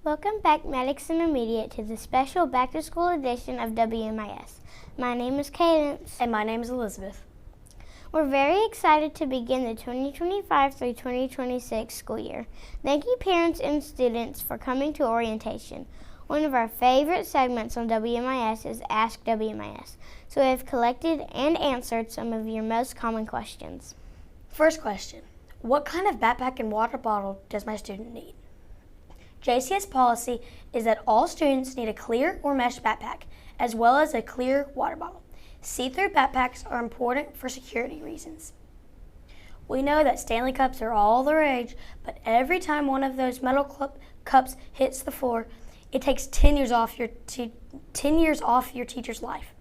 Welcome back, Maddox Intermediate, to the special back-to-school edition of WMIS. My name is Cadence. And my name is Elizabeth. We're very excited to begin the 2025 through 2026 school year. Thank you, parents and students, for coming to orientation. One of our favorite segments on WMIS is Ask WMIS, so we have collected and answered some of your most common questions. First question, what kind of backpack and water bottle does my student need? JCS policy is that all students need a clear or mesh backpack, as well as a clear water bottle. See-through backpacks are important for security reasons. We know that Stanley Cups are all the rage, but every time one of those metal cups hits the floor, it takes 10 years off your teacher's life.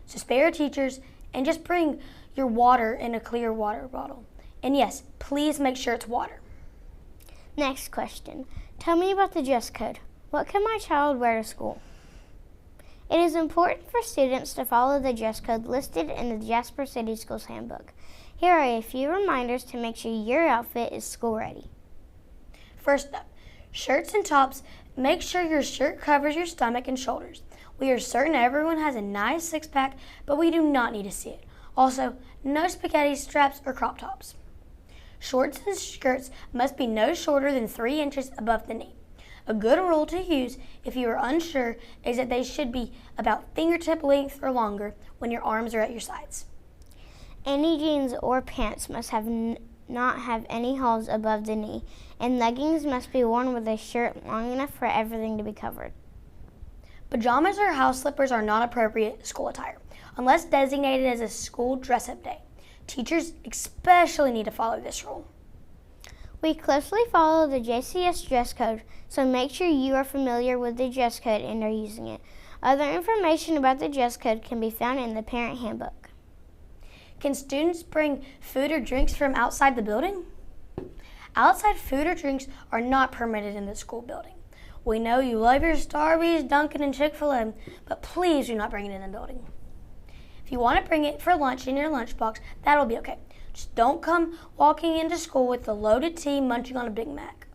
So spare teachers and just bring your water in a clear water bottle. And yes, please make sure it's water. Next question. Tell me about the dress code. What can my child wear to school? It is important for students to follow the dress code listed in the Jasper City Schools Handbook. Here are a few reminders to make sure your outfit is school ready. First up, shirts and tops. Make sure your shirt covers your stomach and shoulders. We are certain everyone has a nice six-pack, but we do not need to see it. Also, no spaghetti straps or crop tops. Shorts and skirts must be no shorter than 3 inches above the knee. A good rule to use if you are unsure is that they should be about fingertip length or longer when your arms are at your sides. Any jeans or pants must not have any holes above the knee, and leggings must be worn with a shirt long enough for everything to be covered. Pajamas or house slippers are not appropriate school attire unless designated as a school dress-up day. Teachers especially need to follow this rule. We closely follow the JCS dress code, so make sure you are familiar with the dress code and are using it. Other information about the dress code can be found in the parent handbook. Can students bring food or drinks from outside the building? Outside food or drinks are not permitted in the school building. We know you love your Starbucks, Dunkin', and Chick-fil-A, but please do not bring it in the building. If you want to bring it for lunch in your lunchbox, that'll be okay. Just don't come walking into school with a loaded tea munching on a Big Mac.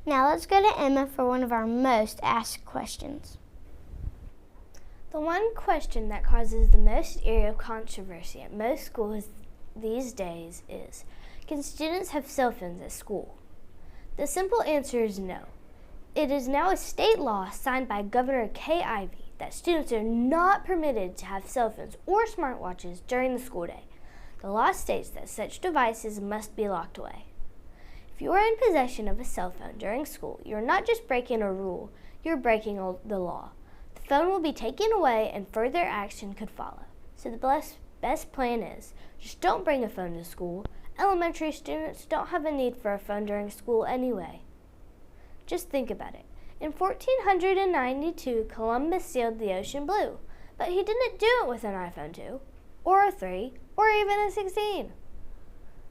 Now let's go to Emma for one of our most asked questions. The one question that causes the most area of controversy at most schools these days is, can students have cell phones at school? The simple answer is no. It is now a state law signed by Governor Kay Ivey that students are not permitted to have cell phones or smartwatches during the school day. The law states that such devices must be locked away. If you are in possession of a cell phone during school, you're not just breaking a rule, you're breaking the law. The phone will be taken away and further action could follow. So the best plan is, just don't bring a phone to school. Elementary students don't have a need for a phone during school anyway. Just think about it. In 1492, Columbus sailed the ocean blue, but he didn't do it with an iPhone 2, or a 3, or even a 16.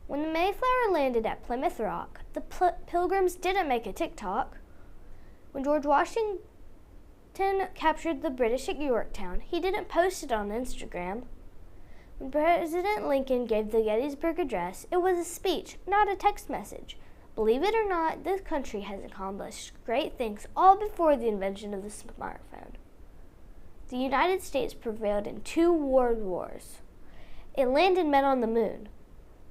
When the Mayflower landed at Plymouth Rock, the Pilgrims didn't make a TikTok. When George Washington captured the British at Yorktown, he didn't post it on Instagram. When President Lincoln gave the Gettysburg Address, it was a speech, not a text message. Believe it or not, this country has accomplished great things all before the invention of the smartphone. The United States prevailed in 2 world wars. It landed men on the moon.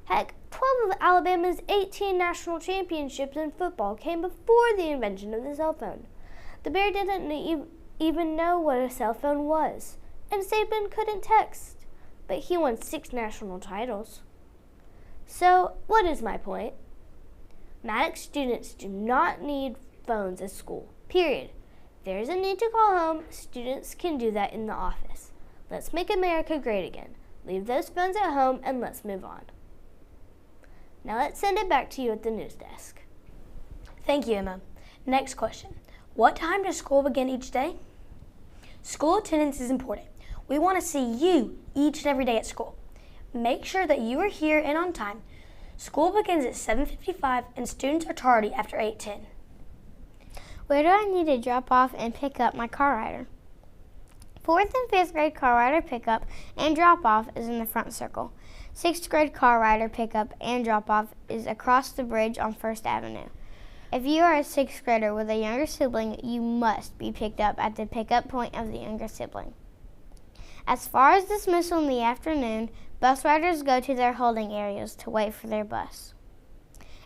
Heck, 12 of Alabama's 18 national championships in football came before the invention of the cell phone. The Bear didn't even know what a cell phone was, and Saban couldn't text, but he won 6 national titles. So, what is my point? Maddox students do not need phones at school, period. If there is a need to call home, students can do that in the office. Let's make America great again. Leave those phones at home and let's move on. Now let's send it back to you at the news desk. Thank you, Emma. Next question. What time does school begin each day? School attendance is important. We want to see you each and every day at school. Make sure that you are here and on time. School begins at 7:55 and students are tardy after 8:10. Where do I need to drop off and pick up my car rider? 4th and 5th grade car rider pickup and drop off is in the front circle. 6th grade car rider pickup and drop off is across the bridge on 1st Avenue. If you are a 6th grader with a younger sibling, you must be picked up at the pickup point of the younger sibling. As far as dismissal in the afternoon, bus riders go to their holding areas to wait for their bus.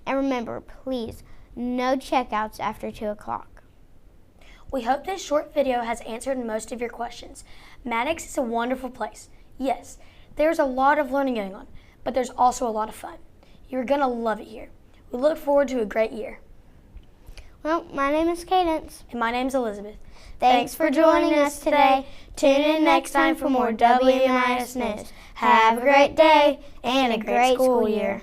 And remember, please, no checkouts after 2 o'clock. We hope this short video has answered most of your questions. Maddox is a wonderful place. Yes, there's a lot of learning going on, but there's also a lot of fun. You're going to love it here. We look forward to a great year. Well, my name is Cadence. And my name's Elizabeth. Thanks for joining us today. Tune in next time for more WMIS news. Have a great day and a great school year.